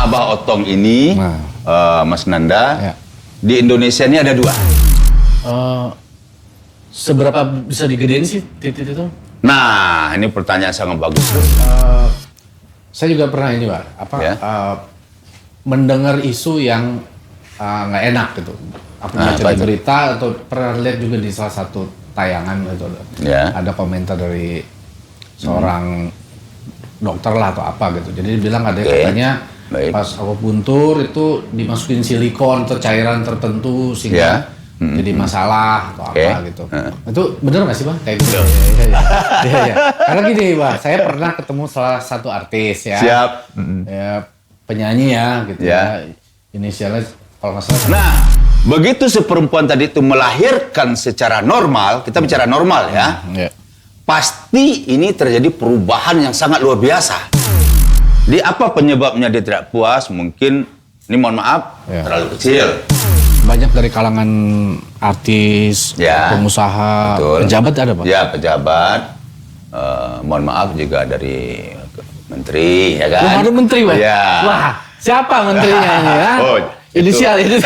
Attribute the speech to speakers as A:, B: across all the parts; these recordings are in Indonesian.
A: Abah Otong ini, Mas Nanda,
B: Ya.
A: di Indonesia ini ada 2.
B: Seberapa bisa digedein sih titik itu?
A: Nah, ini pertanyaan sangat bagus.
B: Saya juga pernah ini Pak,
A: Ya.
B: mendengar isu yang nggak enak gitu. Aku baca di berita atau pernah lihat juga di salah satu tayangan gitu.
A: Ya.
B: Ada komentar dari seorang dokter lah atau apa gitu. Jadi dia bilang ada katanya pas aku puntur itu dimasukin silikon atau cairan tertentu sehingga jadi masalah atau apa gitu. Itu bener nggak sih Bang? Kayak gitu. Iya. Karena gini Bang, saya pernah ketemu salah satu artis ya.
A: Siap.
B: Ya, penyanyi ya gitu ya. Inisialnya kalau nggak salah.
A: Nah, begitu si perempuan tadi itu melahirkan secara normal, kita bicara normal ya. Pasti ini terjadi perubahan yang sangat luar biasa. Di apa penyebabnya dia tidak puas? Mungkin, ini mohon maaf, terlalu kecil.
B: Banyak dari kalangan artis, pengusaha, pejabat ada Pak? Ya,
A: pejabat. Mohon maaf juga dari menteri, ya kan?
B: Ada menteri Pak?
A: Ya.
B: Wah, siapa menterinya ini ya? Inisial itu.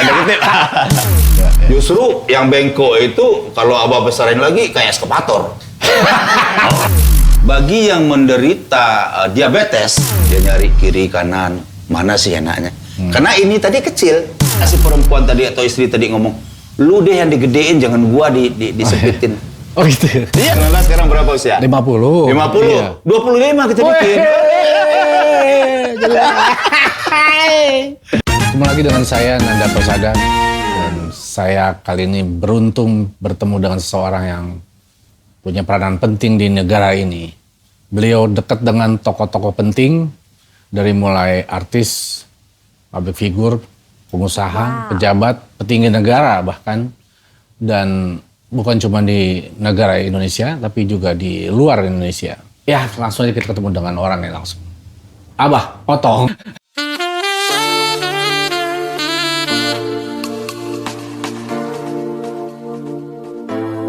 A: Justru yang bengkok itu, kalau abah besarin lagi, kayak eskavator. Bagi yang menderita diabetes, dia nyari kiri kanan, mana sih enaknya? Karena ini tadi kecil, si perempuan tadi atau istri tadi ngomong, lu deh yang digedein, jangan gua disepitin.
B: Oh gitu.
A: Iya, Nanda sekarang berapa usia?
B: 50.
A: 50. Iya. 25 kita bikin.
B: Ketemu lagi dengan saya Nanda Persada, dan saya kali ini beruntung bertemu dengan seseorang yang punya peranan penting di negara ini. Beliau dekat dengan tokoh-tokoh penting, dari mulai artis, public figure, pengusaha, pejabat, petinggi negara bahkan. Dan bukan cuma di negara Indonesia, tapi juga di luar Indonesia. Ya, langsung aja kita ketemu dengan orangnya langsung. Abah Otong.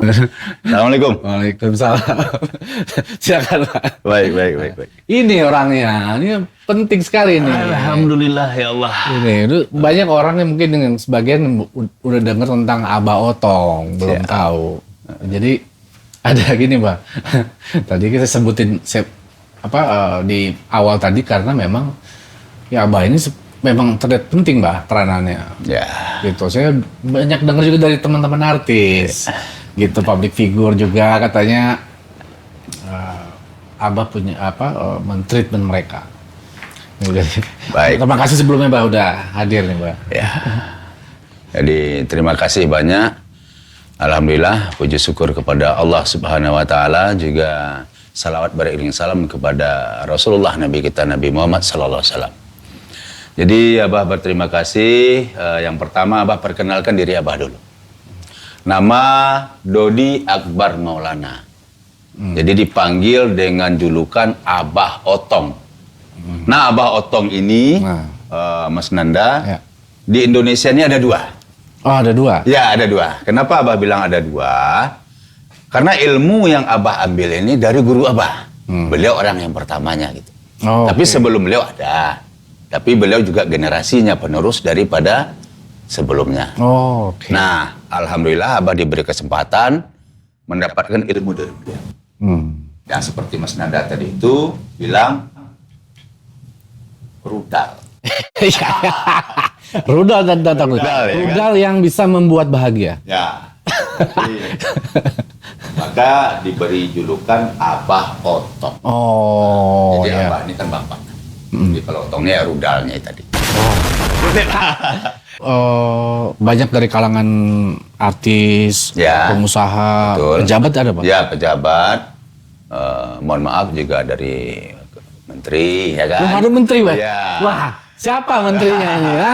A: Assalamualaikum.
B: Waalaikumsalam. Silakan Pak.
A: Baik.
B: Ini orangnya, ini penting sekali nih.
A: Alhamdulillah ya Allah.
B: Ini banyak orang yang mungkin dengan sebagian udah dengar tentang Abah Otong, belum tahu. Jadi ada gini Pak. Tadi kita sebutin di awal tadi karena memang ya Abah ini memang terlihat penting Pak peranannya. Ya. Gitu. Saya banyak dengar juga dari teman-teman artis. Gitu, public figure juga katanya Abah punya men-treatment mereka. Baik. Terima kasih sebelumnya Mbak udah hadir nih Mbak.
A: Ya. Jadi terima kasih banyak. Alhamdulillah, puji syukur kepada Allah Subhanahu wa taala, juga salawat beriring salam kepada Rasulullah Nabi kita Nabi Muhammad sallallahu alaihi wasallam. Jadi Abah berterima kasih. Yang pertama Abah perkenalkan diri Abah dulu. Nama Dodi Akbar Maulana. Jadi dipanggil dengan julukan Abah Otong. Nah, Abah Otong ini, Mas Nanda, di Indonesia ini ada 2.
B: Oh, ada 2?
A: Ya, ada 2. Kenapa Abah bilang ada 2? Karena ilmu yang Abah ambil ini dari guru Abah. Beliau orang yang pertamanya gitu. Tapi sebelum beliau ada. Tapi beliau juga generasinya penerus daripada sebelumnya. Nah, alhamdulillah Abah diberi kesempatan mendapatkan ilmu dari beliau. Yang seperti Mas Nanda tadi itu bilang rudal.
B: Rudal dan rudal yang bisa membuat bahagia.
A: Ya. Maka diberi julukan Abah Otong. Jadi Abah ini kan bapak. Jadi kalau Otongnya ya rudalnya tadi.
B: Banyak dari kalangan artis, pengusaha, pejabat ada Pak?
A: Ya, pejabat. Mohon maaf juga dari menteri, ya kan?
B: Ada menteri Pak? Ya. Wah, siapa menterinya ini ya?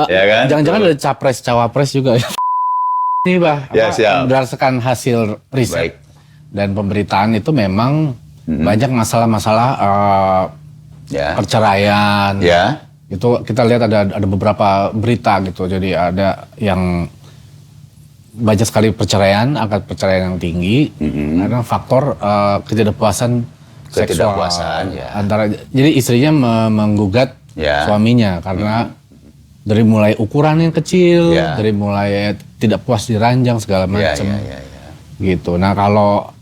A: Ya kan?
B: Jangan-jangan ada capres, cawapres juga. Ini Pak, berdasarkan hasil riset dan pemberitaan itu memang banyak masalah-masalah perceraian. Itu kita lihat ada beberapa berita gitu. Jadi ada yang banyak sekali perceraian, angka perceraian yang tinggi karena faktor ketidakpuasan seksual. Antara jadi istrinya menggugat
A: Ya.
B: suaminya karena dari mulai ukuran yang kecil,
A: Ya.
B: dari mulai tidak puas diranjang segala
A: Ya,
B: macam.
A: ya, ya, ya.
B: Gitu. Nah kalau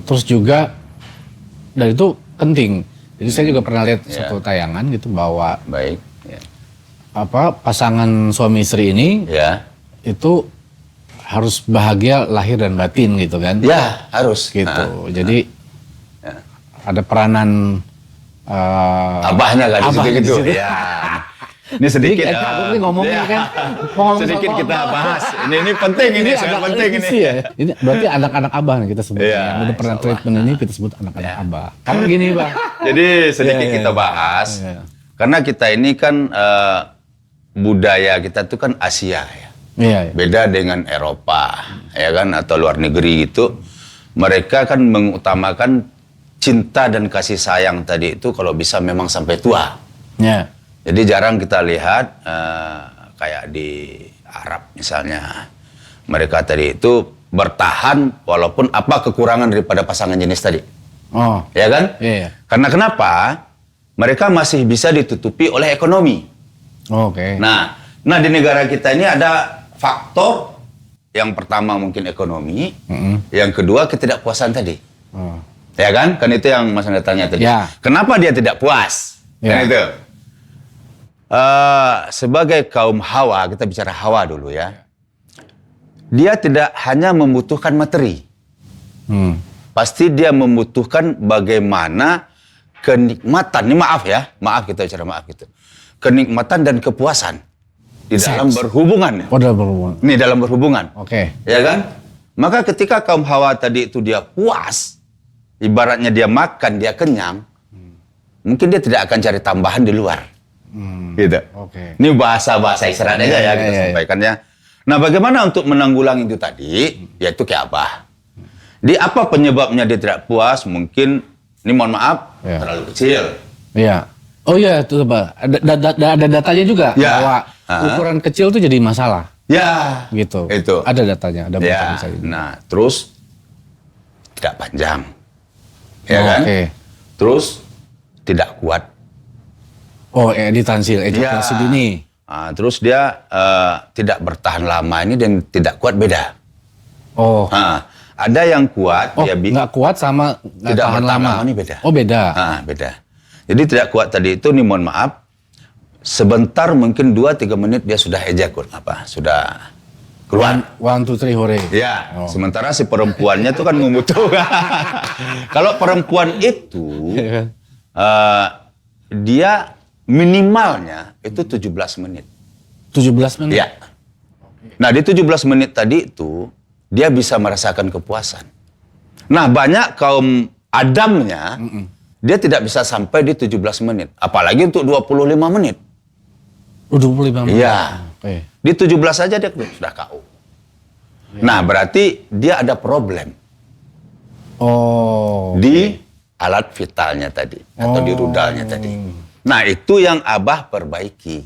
B: terus juga dan itu penting. Jadi saya juga pernah lihat
A: Ya.
B: satu tayangan gitu bahwa
A: Baik. Ya.
B: pasangan suami istri ini
A: Ya.
B: itu harus bahagia lahir dan batin gitu kan.
A: Ya, harus.
B: Gitu. Jadi ada peranan
A: Abahnya kan di
B: abah
A: situ
B: di
A: gitu.
B: situ.
A: Ya. Ini sedikit
B: Jadi, aku ngomongnya kan ngomong
A: sedikit
B: soal
A: kita
B: abah.
A: bahas. Ini penting ini sangat
B: agak
A: penting ini.
B: isi ya. Ini berarti anak-anak abah nih kita sebut.
A: Iya,
B: Yang udah pernah
A: insya Allah.
B: treatment ini kita sebut anak-anak abah. Karena gini Bang.
A: Jadi sedikit
B: Iya,
A: kita
B: iya.
A: bahas.
B: Iya.
A: Karena kita ini kan budaya kita tuh kan Asia ya.
B: Iya, iya.
A: Beda dengan Eropa, ya kan, atau luar negeri gitu. Mereka kan mengutamakan cinta dan kasih sayang tadi itu kalau bisa memang sampai tua.
B: Iya.
A: Jadi jarang kita lihat kayak di Arab misalnya. Mereka tadi itu bertahan walaupun apa kekurangan daripada pasangan jenis tadi.
B: Oh.
A: Ya kan?
B: Iya.
A: Karena kenapa? Mereka masih bisa ditutupi oleh ekonomi.
B: Oke.
A: Nah di negara kita ini ada faktor yang pertama mungkin ekonomi, yang kedua ketidakpuasan tadi.
B: Oh.
A: Ya kan? Kan itu yang Mas Anda tanya tadi.
B: Ya.
A: Kenapa dia tidak puas?
B: Ya.
A: Kan itu. Sebagai kaum Hawa, kita bicara Hawa dulu ya. Dia tidak hanya membutuhkan materi. Pasti dia membutuhkan bagaimana kenikmatan. Ini maaf ya, maaf kita bicara maaf gitu. Kenikmatan dan kepuasan di dalam
B: Seks.
A: berhubungan.
B: Oh, dalam berhubungan.
A: Nih dalam berhubungan.
B: Oke.
A: Ya kan? Maka ketika kaum Hawa tadi itu dia puas, ibaratnya dia makan, dia kenyang, mungkin dia tidak akan cari tambahan di luar. Gitu.
B: Oke.
A: Ini bahasa-bahasa isyarat aja ya kita sampaikannya. Nah, bagaimana untuk menanggulangi itu tadi? Yaitu kayak apa? Di apa penyebabnya dia tidak puas? Mungkin, ini mohon maaf,
B: Ya.
A: terlalu kecil.
B: Iya. Oh iya, itu Pak. Ada datanya juga
A: Ya.
B: bahwa
A: Ah.
B: ukuran kecil tuh jadi masalah.
A: Ya,
B: Gitu.
A: itu.
B: Ada datanya, ada
A: Ya,
B: bisa gitu.
A: nah terus tidak panjang, ya
B: Oh,
A: kan?
B: oke.
A: Terus tidak kuat.
B: Oh, ejakulasi dini.
A: Nah, terus dia tidak bertahan lama ini dan tidak kuat beda.
B: Oh.
A: Nah, ada yang kuat
B: Oh,
A: dia
B: nggak kuat sama nggak
A: tidak
B: tahan
A: bertahan
B: lama.
A: lama ini beda.
B: Oh, beda.
A: Beda. Jadi tidak kuat tadi itu nih mohon maaf. Sebentar mungkin 2-3 menit dia sudah ejakul sudah keluar.
B: 1, 2, 3 hore.
A: Ya,
B: Oh.
A: sementara si perempuannya tuh kan membutuhkan. Kalau perempuan itu
B: Iya.
A: dia minimalnya itu 17 menit.
B: 17 menit.
A: Ya. Nah, di 17 menit tadi itu dia bisa merasakan kepuasan. Nah, banyak kaum Adamnya dia tidak bisa sampai di 17 menit, apalagi untuk 25 menit.
B: 25 menit.
A: Iya.
B: Oke.
A: Di 17 saja dia sudah KO. Nah, berarti dia ada problem
B: Oh.
A: di alat vitalnya tadi atau di rudalnya tadi. Nah, itu yang Abah perbaiki.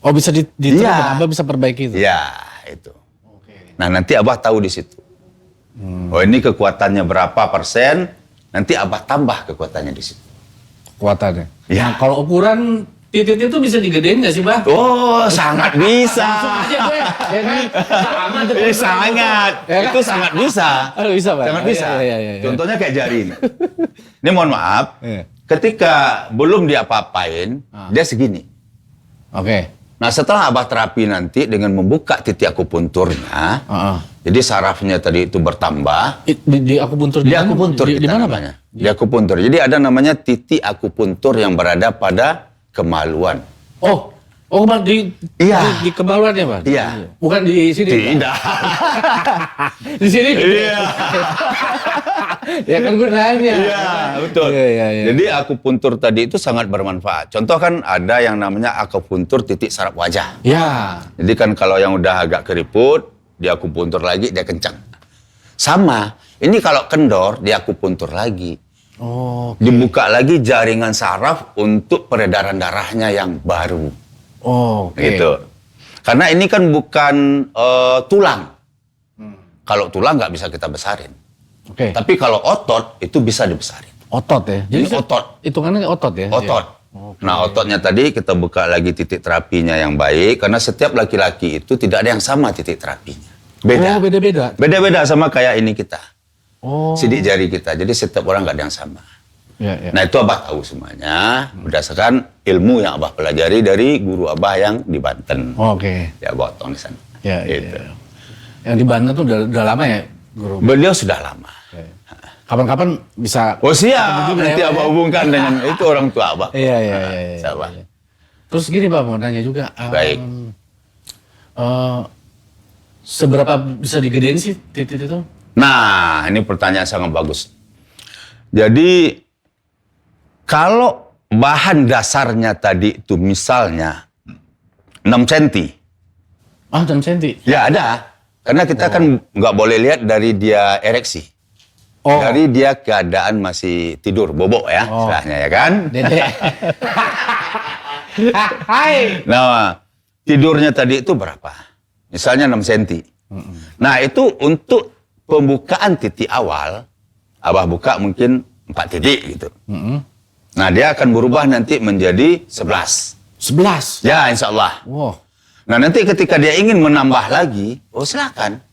B: Oh, bisa diterima,
A: Iya.
B: Abah bisa perbaiki itu.
A: Ya, itu.
B: Oke.
A: Nah, nanti Abah tahu di situ. Oh, ini kekuatannya berapa persen? Nanti Abah tambah kekuatannya di situ.
B: Kekuatannya.
A: Iya.
B: Nah, kalau ukuran titik itu bisa digedein nggak sih, Bang?
A: Oh, sangat bisa.
B: Langsung aja gue. Ya kan? Sama tuh.
A: Sangat.
B: Ya kan?
A: Itu sangat bisa.
B: Oh, bisa, Bang.
A: Sangat bisa.
B: Iya.
A: Contohnya kayak jari ini. Ini mohon maaf.
B: Iya.
A: Ketika belum diapa-apain, dia segini.
B: Oke.
A: Nah, setelah Abah terapi nanti dengan membuka titik akupunturnya, jadi sarafnya tadi itu bertambah.
B: Di akupuntur
A: Di akupuntur
B: di
A: kita
B: mana,
A: namanya. Di akupuntur. Jadi ada namanya titik akupuntur yang berada pada kemaluan.
B: Oh, Bang, di
A: Iya.
B: di kemaluannya, Bang.
A: Iya.
B: Bukan di sini. Bang?
A: Tidak.
B: Di sini.
A: Iya.
B: Ya kan gue nanya.
A: Iya, betul.
B: Iya.
A: Jadi akupuntur tadi itu sangat bermanfaat. Contoh kan ada yang namanya akupuntur titik saraf wajah.
B: Ya.
A: Jadi kan kalau yang udah agak keriput, dia akupuntur lagi, dia kencang. Sama, ini kalau kendor, dia akupuntur lagi.
B: Oh.
A: Dibuka lagi jaringan saraf untuk peredaran darahnya yang baru.
B: Oh, oke.
A: Gitu. Karena ini kan bukan tulang. Kalau tulang nggak bisa kita besarin.
B: Oke.
A: Tapi kalau otot itu bisa dibesarin.
B: Otot ya.
A: Jadi otot.
B: Hitungannya otot ya.
A: Otot.
B: Oke.
A: Nah, ototnya tadi kita buka lagi titik terapinya yang baik, karena setiap laki-laki itu tidak ada yang sama titik terapinya. Beda.
B: Oh, beda-beda.
A: Beda-beda sama kayak ini kita.
B: Oh.
A: Sidik jari kita. Jadi setiap orang nggak ada yang sama.
B: Ya.
A: Nah, itu Abah tahu semuanya berdasarkan ilmu yang Abah pelajari dari guru Abah yang di Banten.
B: Oke.
A: Ya, Gotong di sana.
B: Ya,
A: Gitu.
B: ya. Yang di Banten tuh udah lama ya, Guru?
A: Beliau sudah lama.
B: Kapan-kapan bisa.
A: Oh, siap.
B: Ketemu juga
A: Nanti
B: ya, Pak,
A: Abah
B: ya?
A: hubungkan dengan itu orang tua Abah.
B: Iya.
A: Sabar.
B: Terus gini Pak, mau nanya juga.
A: Baik.
B: Seberapa bisa digedein sih titik itu?
A: Nah, ini pertanyaan sangat bagus. Jadi, kalau bahan dasarnya tadi itu misalnya 6 cm.
B: 6 cm?
A: Ya ada. Karena kita kan nggak boleh lihat dari dia ereksi.
B: Oh.
A: Dari dia keadaan masih tidur, bobok ya, istilahnya ya kan?
B: Dede. Hai.
A: Nah, tidurnya tadi itu berapa? Misalnya 6 cm. Nah, itu untuk pembukaan titik awal, Abah buka mungkin 4 titik gitu. Nah, dia akan berubah nanti menjadi 11.
B: 11?
A: Ya, insya Allah.
B: Wow.
A: Nah, nanti ketika dia ingin menambah lagi, silakan.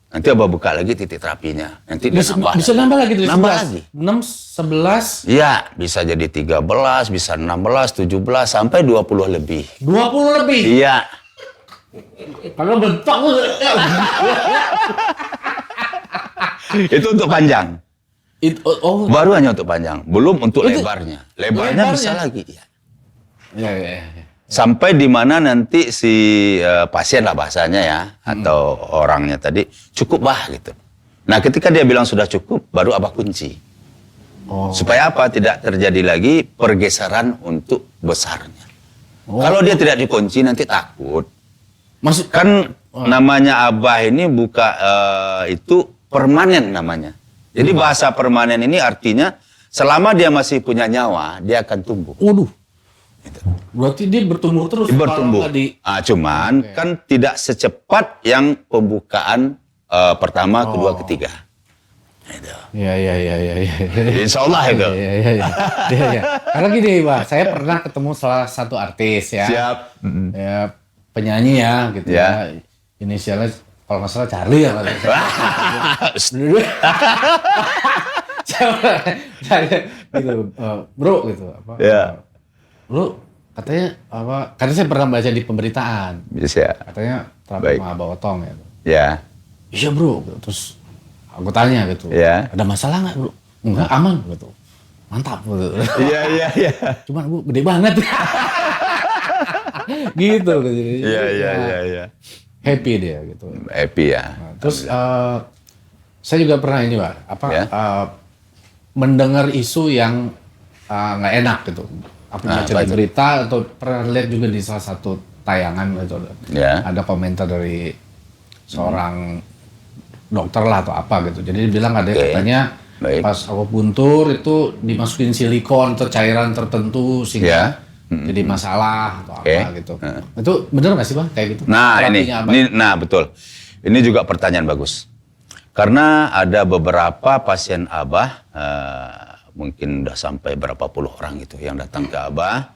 A: Nanti Abah buka lagi titik terapinya. Nanti dia
B: Bisa nambah lagi dari
A: Nambah
B: 11?
A: lagi.
B: 6, 11,
A: Iya, bisa jadi 13, bisa 16, 17, sampai 20 lebih.
B: 20 lebih?
A: Iya.
B: Kalau bentok.
A: Itu untuk panjang.
B: Oh.
A: Baru hanya untuk panjang. Belum untuk
B: Itu-
A: lebarnya. Lebarnya bisa lagi. Iya.
B: Ya.
A: Sampai di mana nanti si pasien lah bahasanya ya, atau orangnya tadi, cukup bah gitu. Nah, ketika dia bilang sudah cukup, baru Abah kunci.
B: Oh.
A: Supaya apa? Tidak terjadi lagi pergeseran untuk besarnya.
B: Oh.
A: Kalau dia tidak dikunci, nanti takut.
B: Maksud
A: Kan namanya Abah ini buka itu permanen namanya. Jadi bahasa permanen ini artinya selama dia masih punya nyawa, dia akan tumbuh.
B: waduh. Berarti dia bertumbuh terus.
A: Bertumbuh.
B: Kalau nggak di-
A: Cuman kan tidak secepat yang pembukaan pertama, kedua, ketiga. Gitu.
B: Iya.
A: Insya Allah itu.
B: Iya. Karena gini, Pak, saya pernah ketemu salah satu artis ya.
A: Siap.
B: Ya, penyanyi ya gitu
A: Ya.
B: ya. Inisialnya kalau nggak salah Charlie ya. Saya gitu, bro gitu apa?
A: Ya.
B: Bro, katanya apa? Karena saya pernah baca di pemberitaan.
A: Bisa.
B: Katanya terapi
A: Baik.
B: sama Abah Otong ya.
A: Ya.
B: Iya bro, gitu. Terus aku tanya gitu,
A: Iya.
B: ada masalah nggak bro? Enggak, aman gitu. Mantap gitu.
A: Iya.
B: Cuman bu gede banget. Gitu.
A: Iya.
B: Happy dia gitu.
A: Happy ya.
B: Nah, terus saya juga pernah ini Pak,
A: Ya.
B: mendengar isu yang nggak enak gitu. Aku baca
A: apa
B: di
A: itu?
B: berita atau pernah lihat juga di salah satu tayangan gitu.
A: Ya.
B: Ada komentar dari seorang dokter lah atau apa gitu. Jadi dia bilang ada
A: Oke.
B: katanya
A: Baik.
B: pas aku puntur itu dimasukin silikon atau cairan tertentu
A: Ya.
B: sehingga jadi masalah atau
A: Oke.
B: apa gitu. Itu bener nggak sih Bang kayak gitu?
A: Nah,
B: Terapinya apa?
A: nah betul. Ini juga pertanyaan bagus. Karena ada beberapa pasien Abah, mungkin udah sampai berapa puluh orang gitu yang datang ke Abah.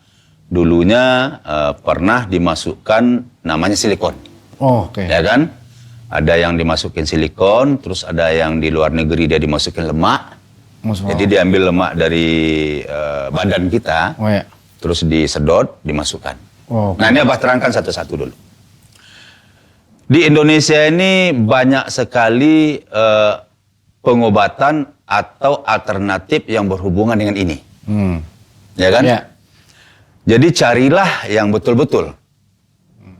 A: Dulunya pernah dimasukkan namanya silikon,
B: Oh, oke.
A: ya kan? Ada yang dimasukin silikon, terus ada yang di luar negeri dia dimasukin lemak.
B: Maksudnya-
A: Jadi diambil lemak dari badan kita,
B: Oh ya.
A: terus disedot, dimasukkan.
B: Oh,
A: Nah, ini Abah terangkan satu-satu dulu. Di Indonesia ini banyak sekali pengobatan atau alternatif yang berhubungan dengan ini. Ya kan?
B: Ya.
A: Jadi carilah yang betul-betul.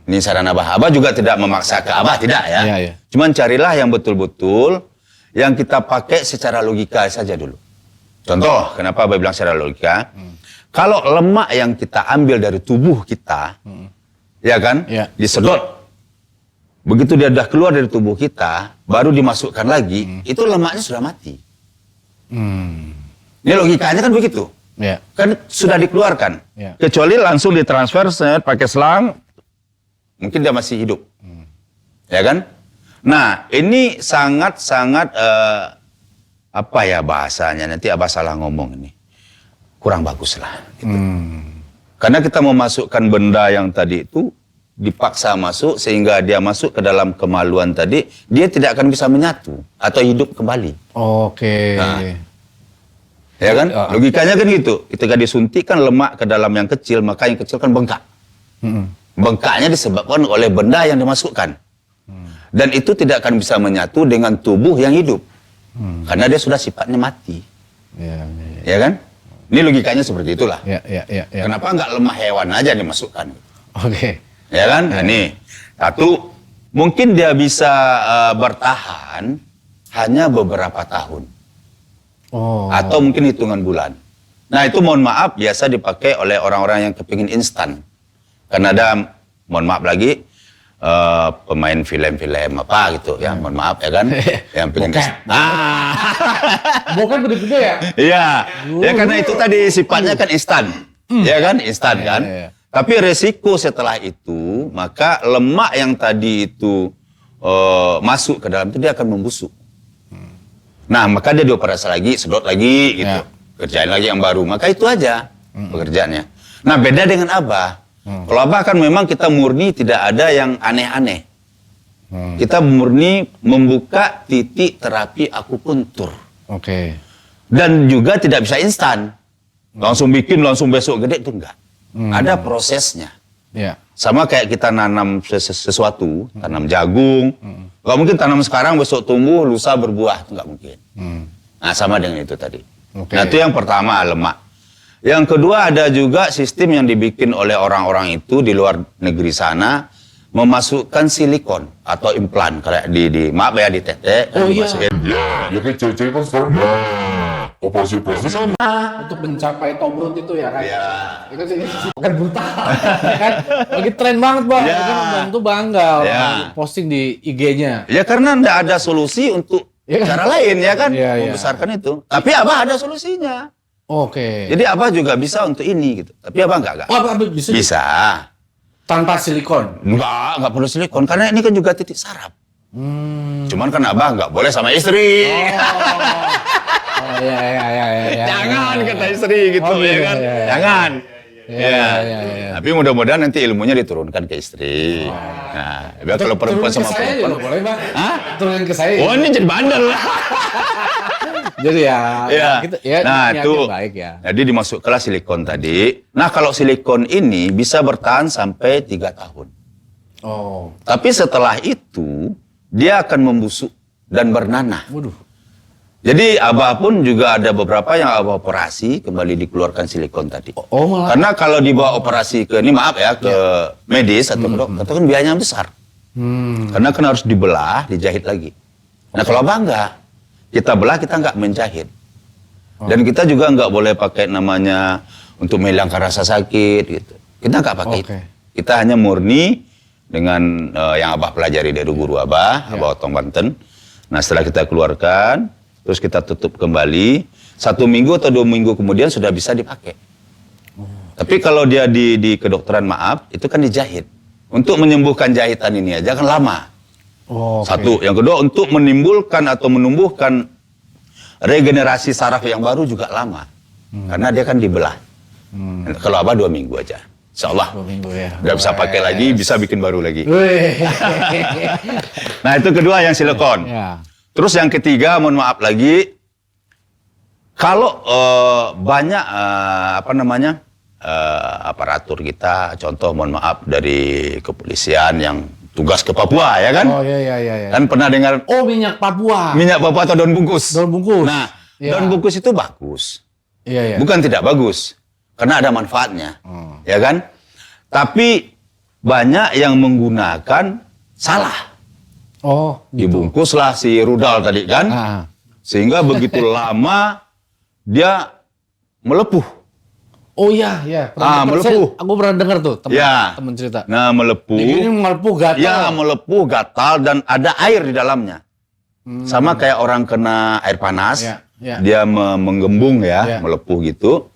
A: Ini saran Abah. Abah juga tidak memaksa ke Abah, tidak ya.
B: Iya.
A: Cuman carilah yang betul-betul yang kita pakai secara logika saja dulu. Contoh, kenapa Abah bilang secara logika? Kalau lemak yang kita ambil dari tubuh kita, ya kan,
B: Iya.
A: disedot. Begitu dia sudah keluar dari tubuh kita, baru dimasukkan lagi, itu lemaknya sudah mati. Ini logikanya kan begitu.
B: Ya.
A: Kan sudah dikeluarkan.
B: Iya.
A: Kecuali langsung ditransfer pakai selang, mungkin dia masih hidup. Ya kan? Nah, ini sangat-sangat apa ya bahasanya, nanti Abah salah ngomong ini. Kurang bagus lah. Gitu. Karena kita memasukkan benda yang tadi itu dipaksa masuk sehingga dia masuk ke dalam kemaluan tadi, dia tidak akan bisa menyatu atau hidup kembali.
B: Oke.
A: Nah. Ya kan? Logikanya kan gitu. Ketika disuntikkan lemak ke dalam yang kecil, maka yang kecil kan bengkak. Bengkaknya disebabkan oleh benda yang dimasukkan. Dan itu tidak akan bisa menyatu dengan tubuh yang hidup. Karena dia sudah sifatnya mati. Ya kan? Ini logikanya seperti itulah.
B: Ya.
A: Kenapa nggak lemah hewan aja dimasukkan?
B: Oke.
A: Ya kan? Nah, nih, satu, mungkin dia bisa bertahan hanya beberapa tahun. Atau mungkin hitungan bulan. Nah, itu mohon maaf biasa dipakai oleh orang-orang yang kepingin instan. Karena ada, mohon maaf lagi, pemain film-film apa gitu ya, mohon maaf ya kan, yang pengen
B: Bokep gede-gede ya?
A: Iya, ya karena itu tadi sifatnya kan instan, ya kan, instan kan. Tapi resiko setelah itu, maka lemak yang tadi itu masuk ke dalam itu dia akan membusuk. Nah, maka dia dioperasi lagi, sedot lagi gitu, kerjain lagi yang baru. Maka itu aja pekerjaannya. Nah, beda dengan Abah. Kalau Abah kan memang kita murni tidak ada yang aneh-aneh. Kita murni membuka titik terapi akupuntur.
B: Oke.
A: Dan juga tidak bisa instan. Langsung bikin, langsung besok gede itu enggak. Ada prosesnya.
B: Ya.
A: Sama kayak kita nanam sesuatu, tanam jagung. Gak mungkin tanam sekarang, besok tumbuh, lusa berbuah. Itu nggak mungkin. Nah, sama dengan itu tadi. Nah, itu yang pertama, lemak. Yang kedua, ada juga sistem yang dibikin oleh orang-orang itu di luar negeri sana, memasukkan silikon atau implan. Kayak maaf ya, di tete. Dimasukin.
C: Ya kan cewek-cewek kan sekarang operasi-operasi sama.
B: Untuk mencapai tobrut itu ya kan?
A: Iya.
B: Itu sih bukan brutal. Ya kan? Lagi tren banget, Bang.
A: Ya.
B: Itu kan membantu bangga.
A: Ya.
B: Posting di IG-nya.
A: Ya karena nggak ada solusi untuk cara lain ya kan, membesarkan itu. Tapi Abah ada solusinya.
B: Oke.
A: Jadi Abah juga bisa untuk ini gitu. Tapi Abah enggak.
B: Oh, apa bisa?
A: Bisa.
B: Tanpa silikon?
A: Enggak perlu silikon. Karena ini kan juga titik saraf. Cuman kan Abah nggak boleh sama istri.
B: Oh, iya.
A: Jangan kata istri gitu ya kan. Jangan.
B: Iya.
A: Tapi mudah-mudahan nanti ilmunya diturunkan ke istri. Nah, biar kalau perempuan sama
B: saya
A: perempuan.
B: juga boleh, Bang.
A: Hah?
B: Turunin ke saya.
A: Oh, ini jadi bandel lah.
B: Jadi ya, gitu, ya
A: nah
B: niatnya
A: itu
B: baik ya.
A: Jadi dimasukkanlah silikon tadi. Nah, kalau silikon ini bisa bertahan sampai 3 tahun.
B: Oh.
A: Tapi setelah itu dia akan membusuk dan bernanah.
B: Waduh.
A: Jadi Abah pun juga ada beberapa yang Abah operasi kembali dikeluarkan silikon tadi.
B: Oh, malah.
A: Karena kalau dibawa operasi ke ini maaf ya ke medis atau ke dokter itu kan biayanya besar. Karena kan harus dibelah, dijahit lagi. Nah, kalau Abah enggak, kita belah kita enggak menjahit. Dan kita juga enggak boleh pakai namanya untuk menghilangkan rasa sakit gitu. Kita enggak pakai itu. Kita hanya murni dengan yang Abah pelajari dari guru Abah Otong Banten. Nah, setelah kita keluarkan, terus kita tutup kembali, 1 minggu atau 2 minggu kemudian sudah bisa dipakai. Tapi kalau dia di kedokteran maaf, itu kan dijahit. Untuk menyembuhkan jahitan ini aja kan lama. Satu. Yang kedua, untuk menimbulkan atau menumbuhkan regenerasi saraf yang baru juga lama. Karena dia kan dibelah. Kalau Abah 2 minggu aja. Insya Allah.
B: 2 minggu ya.
A: Udah bisa pakai lagi, bisa bikin baru lagi. Nah, itu kedua yang silikon.
B: Ya.
A: Terus yang ketiga, mohon maaf lagi, kalau banyak aparatur kita, contoh mohon maaf dari kepolisian yang tugas ke Papua ya kan?
B: Oh iya.
A: Kan pernah dengar
B: Minyak Papua.
A: minyak Papua atau daun bungkus?
B: Daun bungkus.
A: Nah, daun bungkus itu bagus.
B: Iya.
A: Bukan tidak bagus, karena ada manfaatnya, ya kan? Tapi banyak yang menggunakan salah.
B: Oh,
A: Dibungkuslah si rudal tadi kan, sehingga begitu lama dia melepuh.
B: Oh iya.
A: Melepuh.
B: Aku pernah dengar tuh teman cerita.
A: Nah, melepuh.
B: Ini melepuh gatal.
A: Ya, melepuh, gatal dan ada air di dalamnya. Sama kayak orang kena air panas, dia menggembung melepuh gitu.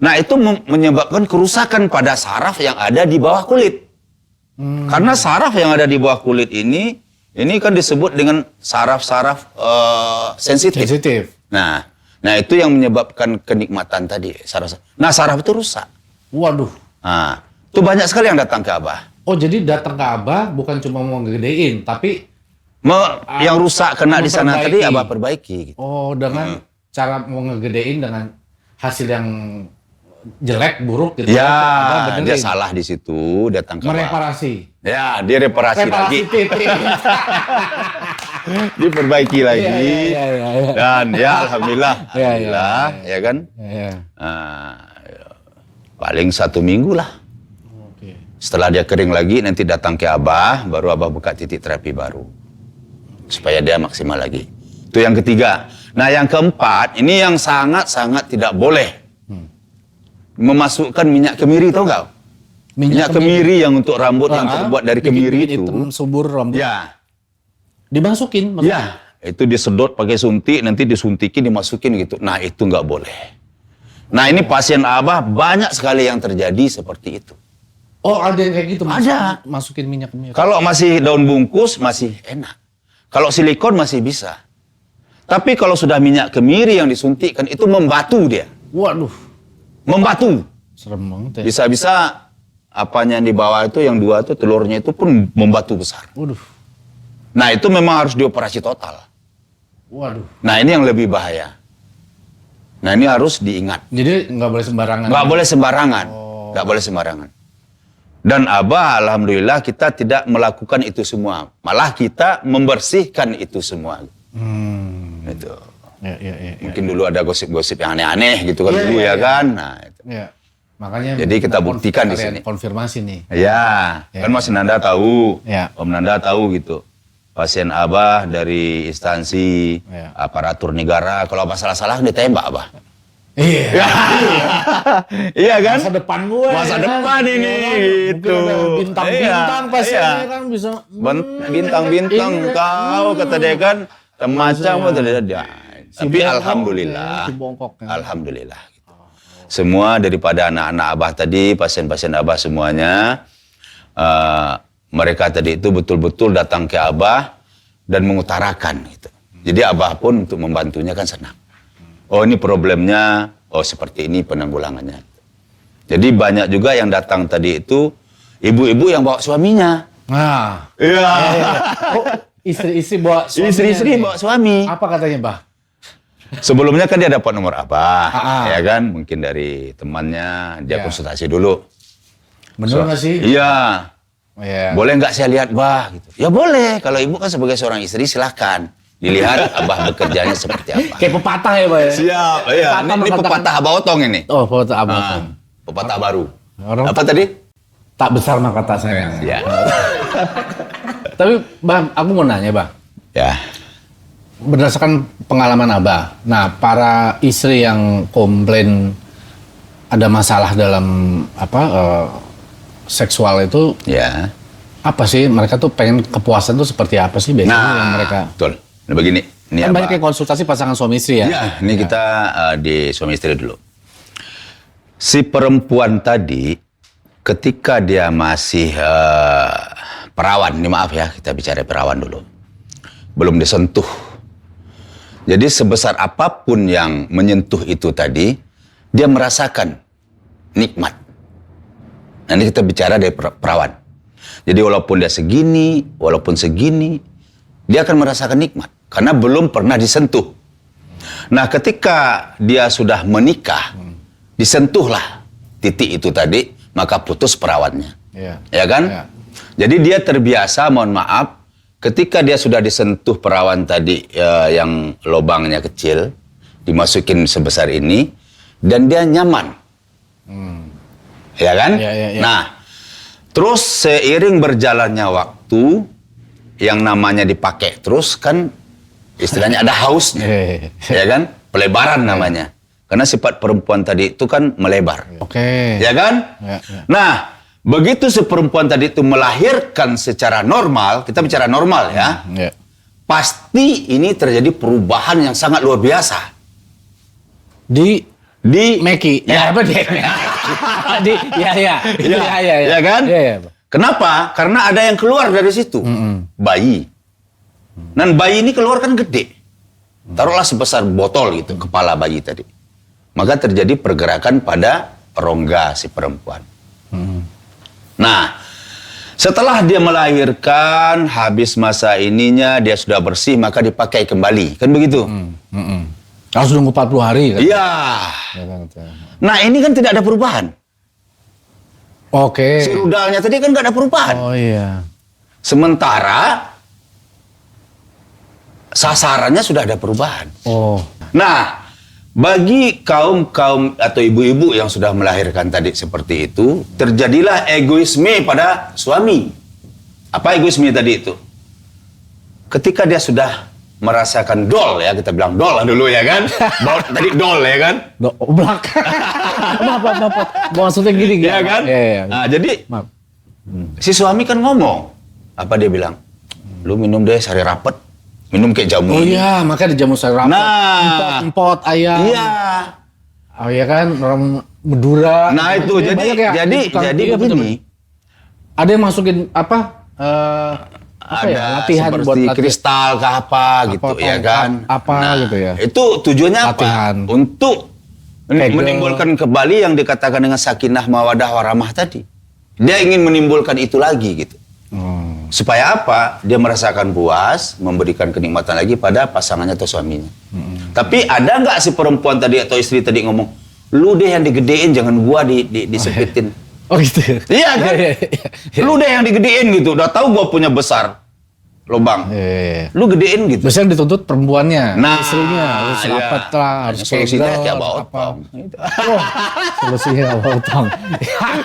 A: Nah, itu menyebabkan kerusakan pada saraf yang ada di bawah kulit. Karena saraf yang ada di bawah kulit ini kan disebut dengan saraf-saraf sensitif. Nah, itu yang menyebabkan kenikmatan tadi. Saraf itu rusak.
B: Waduh.
A: Itu banyak sekali yang datang ke Abah.
B: Oh, jadi datang ke Abah bukan cuma mau ngegedein, tapi
A: Yang rusak kena di sana
B: memperbaiki.
A: tadi Abah perbaiki. Gitu.
B: oh dengan cara mau ngegedein dengan hasil yang jelek, buruk gitu.
A: Ya,
B: Abah benerin.
A: dia salah di situ, datang ke Abah.
B: Mereparasi.
A: Ya, dia reparasi lagi,
B: titik.
A: diperbaiki lagi.
B: Iya.
A: Dan ya alhamdulillah,
B: Iya,
A: alhamdulillah, ya kan?
B: Iya.
A: Paling 1 minggu lah.
B: Oke.
A: Setelah dia kering lagi, nanti datang ke Abah, baru Abah buka titik terapi baru. Supaya dia maksimal lagi. Itu yang ketiga. Nah, yang keempat, ini yang sangat-sangat tidak boleh. Memasukkan minyak kemiri, tahu nggak? Minyak kemiri yang untuk rambut yang terbuat dari kemiri
B: bikin
A: itu.
B: hitam, subur rambut.
A: Ya,
B: Dimasukin maksudnya.
A: ya. Itu disedot pakai suntik, nanti disuntikin, dimasukin gitu. Nah, itu nggak boleh. Nah, ini pasien Abah banyak sekali yang terjadi seperti itu.
B: Oh, ada yang kayak gitu.
A: Ada.
B: Masukin minyak kemiri.
A: Kalau masih daun bungkus masih enak. Kalau silikon masih bisa. Tapi kalau sudah minyak kemiri yang disuntikkan itu membatu dia.
B: Waduh,
A: Membatu.
B: serem banget ya.
A: Bisa-bisa apanya yang di bawah itu yang 2 itu telurnya itu pun membatu besar.
B: Waduh.
A: Nah, itu memang harus dioperasi total.
B: Waduh.
A: Nah, ini yang lebih bahaya. Nah, ini harus diingat.
B: Jadi nggak boleh sembarangan.
A: Nggak boleh sembarangan. Nggak boleh sembarangan. Dan Abah, alhamdulillah kita tidak melakukan itu semua. Malah kita membersihkan itu semua. Itu.
B: Ya.
A: Mungkin dulu ada gosip-gosip yang aneh-aneh gitu kan dulu ya kan. Nah, itu.
B: Ya. Makanya
A: Jadi kita buktikan di
B: kalian
A: sini.
B: konfirmasi nih.
A: Ya, kan Mas Nanda tahu.
B: Ya.
A: Om Nanda tahu gitu. Pasien Abah dari instansi
B: Ya.
A: aparatur negara, kalau Abah salah-salah ditembak Abah.
B: Iya.
A: Iya kan?
B: Masa depan gue.
A: Masa
B: ya kan?
A: depan ini
B: Ya kan?
A: gitu.
B: Mungkin ada bintang-bintang
A: Iya,
B: pasiennya
A: iya.
B: kan bisa.
A: Bintang-bintang
B: Ini,
A: tahu kata dia kan macam apa tadi dia.
B: Si
A: Tapi
B: bongkok,
A: alhamdulillah.
B: si bongkok, ya.
A: Alhamdulillah gitu. Semua daripada anak-anak Abah tadi, pasien-pasien Abah semuanya mereka tadi itu betul-betul datang ke Abah dan mengutarakan gitu. Jadi Abah pun untuk membantunya kan senang. Oh, ini problemnya, oh seperti ini penanggulangannya. Jadi banyak juga yang datang tadi itu ibu-ibu yang bawa suaminya.
B: Nah.
A: Iya.
B: Oh, istri-istri bawa suaminya
A: Istri-istri
B: nih.
A: bawa suami.
B: Apa katanya, Bah?
A: Sebelumnya kan dia dapat nomor Abah,
B: Ah.
A: ya kan? Mungkin dari temannya, dia
B: Ya.
A: konsultasi dulu.
B: Bener nggak sih?
A: Iya.
B: Iya.
A: Boleh nggak saya lihat, Bah? Gitu. Ya boleh. Kalau ibu kan sebagai seorang istri, silahkan dilihat Abah bekerjanya seperti apa.
B: Kayak pepatah ya, Bah ya?
A: Siap. Iya.
B: Pepatah
A: Ini
B: mengatakan-
A: pepatah Abah Otong ini.
B: Oh, pepatah abang.
A: Ah, pepatah baru.
B: Orang-
A: Apa tadi?
B: Tak besar mah kata saya.
A: Ya.
B: Tapi, Bah, aku mau nanya, Bah.
A: Ya.
B: Berdasarkan pengalaman Abah, nah para istri yang komplain ada masalah dalam seksual itu
A: Ya.
B: apa sih? Mereka tuh pengen kepuasan tuh seperti apa sih biasanya yang mereka?
A: betul. Nah, begini. Ini
B: Kan
A: Abah.
B: banyak yang konsultasi pasangan suami istri ya.
A: Ya, ini kita di suami istri dulu. Si perempuan tadi, ketika dia masih perawan, ini maaf ya, kita bicara perawan dulu. Belum disentuh. Jadi sebesar apapun yang menyentuh itu tadi, dia merasakan nikmat. Nanti kita bicara dari perawan. Jadi walaupun dia segini, walaupun segini, dia akan merasakan nikmat. Karena belum pernah disentuh. Nah, ketika dia sudah menikah, disentuhlah titik itu tadi, maka putus perawannya.
B: Iya.
A: Ya kan?
B: Iya.
A: Jadi dia terbiasa, mohon maaf, ketika dia sudah disentuh perawan tadi yang lubangnya kecil, dimasukin sebesar ini, dan dia nyaman. Ya kan?
B: Iya.
A: Nah, terus seiring berjalannya waktu, yang namanya dipakai terus kan, istilahnya ada hausnya. Ya kan? Pelebaran namanya. Karena sifat perempuan tadi itu kan melebar.
B: Oke.
A: Ya kan?
B: Ya.
A: Nah, begitu si perempuan tadi itu melahirkan secara normal, kita bicara normal ya,
B: Ya.
A: pasti ini terjadi perubahan yang sangat luar biasa.
B: Di
A: Di
B: Meki.
A: Ya.
B: Apa dia? Di ya.
A: Ya kan?
B: Iya.
A: Kenapa? Karena ada yang keluar dari situ. Bayi. Dan bayi ini keluar kan gede. Taruhlah sebesar botol gitu, kepala bayi tadi. Maka terjadi pergerakan pada rongga si perempuan. Nah, setelah dia melahirkan, habis masa ininya, dia sudah bersih, maka dipakai kembali. Kan begitu?
B: Harus nunggu 40 hari kan?
A: Iya.
B: Ya kan, betul.
A: Nah, ini kan tidak ada perubahan.
B: Oke.
A: Si rudalnya tadi kan nggak ada perubahan.
B: Oh iya.
A: Sementara sasarannya sudah ada perubahan.
B: Oh.
A: Nah, bagi kaum atau ibu-ibu yang sudah melahirkan tadi seperti itu, terjadilah egoisme pada suami. Apa egoisme tadi itu? Ketika dia sudah merasakan dol, ya kita bilang dol lah dulu ya kan? Tadi dol ya kan?
B: Belakang. Maaf. Maksudnya gini
A: Ya kan?
B: Iya.
A: Nah, jadi
B: Maaf.
A: si suami kan ngomong, apa dia bilang? Lu minum deh sari rapet, minum kayak jamu
B: Oh
A: ini.
B: iya, makanya dijamu sari rapet.
A: Nah.
B: Empot ayam.
A: Iya.
B: Oh iya kan, orang Madura.
A: Nah itu
B: Banyak
A: jadi
B: ya,
A: jadi
B: tukang-
A: jadi
B: iya, betul.
A: begini.
B: Ada yang masukin apa? Ya, latihan
A: seperti
B: buat latihan.
A: kristal ke apa gitu
B: Apa,
A: ya kan.
B: apa gitu ya.
A: Itu tujuannya
B: Latihan.
A: apa? Untuk
B: Pegel.
A: menimbulkan kembali yang dikatakan dengan sakinah mawadah warahmah tadi. Dia ingin menimbulkan itu lagi gitu. Supaya apa? Dia merasakan puas, memberikan kenikmatan lagi pada pasangannya atau suaminya. Tapi ada nggak si perempuan tadi atau istri tadi ngomong, lu deh yang digedein, jangan gua disepitin.
B: Oh gitu.
A: Iya kan?
B: Iya.
A: Lu deh yang digedein gitu. Udah tahu gua punya besar lubang.
B: Iya.
A: Lu gedein gitu.
B: Biasanya yang dituntut perempuannya,
A: Nah,
B: istrinya harus
A: iya.
B: rapet lah, harus
A: Solusinya
B: kegel,
A: kayak bawa
B: apa.
A: otong.
B: Oh, solusinya bawa otong.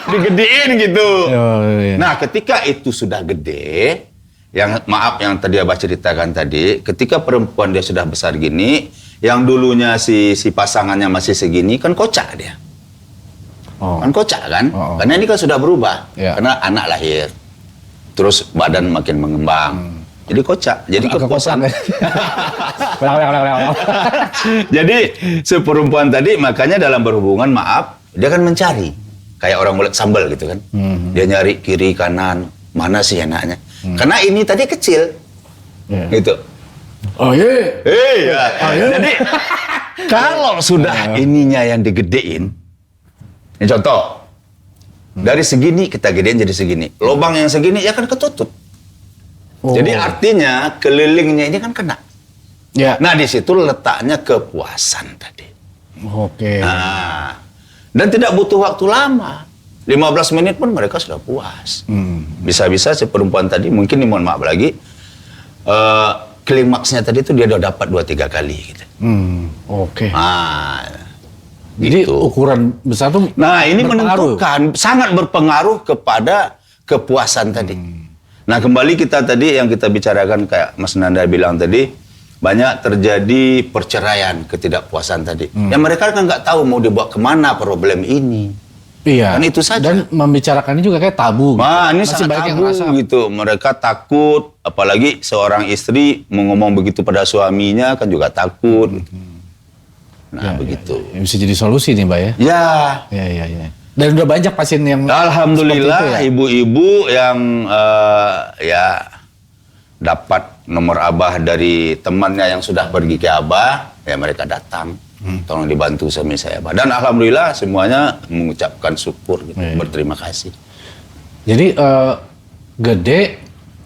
A: Digedein gitu.
B: Oh, iya.
A: Nah, ketika itu sudah gede, yang maaf yang tadi Abah ceritakan tadi, ketika perempuan dia sudah besar gini, yang dulunya si pasangannya masih segini, kan kocak dia.
B: Oh.
A: Kan kocak kan?
B: Oh.
A: Karena ini kan sudah berubah.
B: Iya.
A: Karena anak lahir. Terus badan makin mengembang. Jadi kocak. Jadi
B: Agak
A: kepuasan.
B: kocak, ya.
A: Jadi si perempuan tadi makanya dalam berhubungan maaf, dia kan mencari. Kayak orang ngulet sambal gitu kan. Dia nyari kiri kanan, mana sih enaknya. Karena ini tadi kecil.
B: Iya.
A: Gitu.
B: Oh iya.
A: Iya. Jadi kalau sudah ininya yang digedein, ini contoh. Dari segini kita gedein jadi segini. Lubang yang segini ya kan ketutup.
B: Oh.
A: Jadi artinya kelilingnya ini kan kena.
B: Ya.
A: Nah di situ letaknya kepuasan tadi.
B: Oke.
A: Nah, dan tidak butuh waktu lama. 15 menit pun mereka sudah puas. Bisa-bisa si perempuan tadi mungkin mohon maaf lagi klimaksnya tadi itu dia udah dapat 2-3 kali gitu.
B: Oke.
A: Nah,
B: Jadi
A: gitu.
B: ukuran besar tuh.
A: Nah, ini
B: berpengaruh.
A: menentukan, sangat berpengaruh kepada kepuasan tadi. Nah, kembali kita tadi yang kita bicarakan kayak Mas Nanda bilang tadi, banyak terjadi perceraian, ketidakpuasan tadi. Yang mereka kan nggak tahu mau dibawa kemana problem ini.
B: Iya.
A: Kan itu saja.
B: Dan membicarakan ini juga kayak tabu.
A: Nah, ini
B: Masih
A: sangat
B: banyak yang
A: tabu
B: ngerasa.
A: gitu. Mereka takut, apalagi seorang istri mau ngomong begitu pada suaminya kan juga takut. Nah, begitu.
B: Ya, bisa jadi solusi nih, Mbak ya.
A: Ya.
B: Iya. Dan udah banyak pasien yang
A: Alhamdulillah
B: seperti itu ya?
A: ibu-ibu yang ya dapat nomor Abah dari temannya yang sudah pergi ke Abah, ya mereka datang. Tolong dibantu suami saya, Abah. Dan alhamdulillah semuanya mengucapkan syukur gitu,
B: Iya.
A: berterima kasih.
B: Jadi gede,